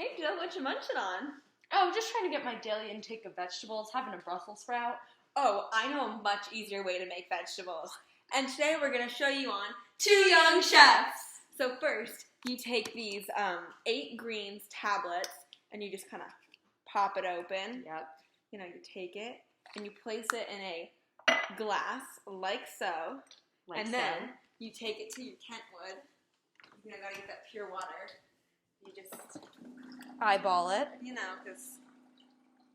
Hey Jill, what you munching on? Oh, just trying to get my daily intake of vegetables, having a Brussels sprout. Oh, I know a much easier way to make vegetables. And today we're going to show you on Two Young Chefs. So first, you take these 8 greens tablets and you just kind of pop it open. Yep. You know, you take it and you place it in a glass like so. Then you take it to your Kentwood. You know, gotta get that pure water. You just eyeball it. You know, because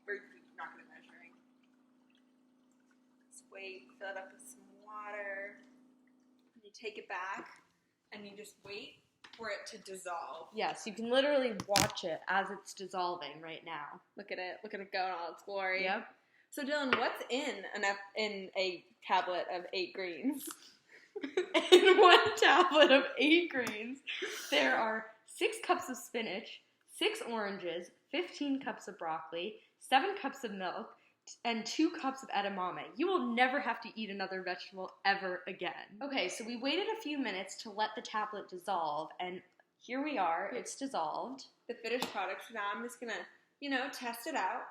we're not going to measuring. Just wait, fill it up with some water. You take it back, and you just wait for it to dissolve. Yes, you can literally watch it as it's dissolving right now. Look at it go in all its glory. Yep. So Dylan, what's in a tablet of 8 greens? In one tablet of 8 greens, there are 6 cups of spinach, 6 oranges, 15 cups of broccoli, 7 cups of milk, and 2 cups of edamame. You will never have to eat another vegetable ever again. Okay, so we waited a few minutes to let the tablet dissolve, and here we are. It's dissolved. The finished product. So now I'm just going to, test it out.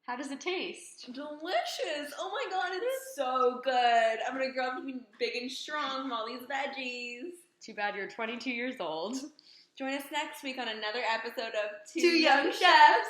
How does it taste? Delicious. Oh my god, it's so good. I'm going to grow up to be big and strong from all these veggies. Too bad you're 22 years old. Join us next week on another episode of Two Young Chefs.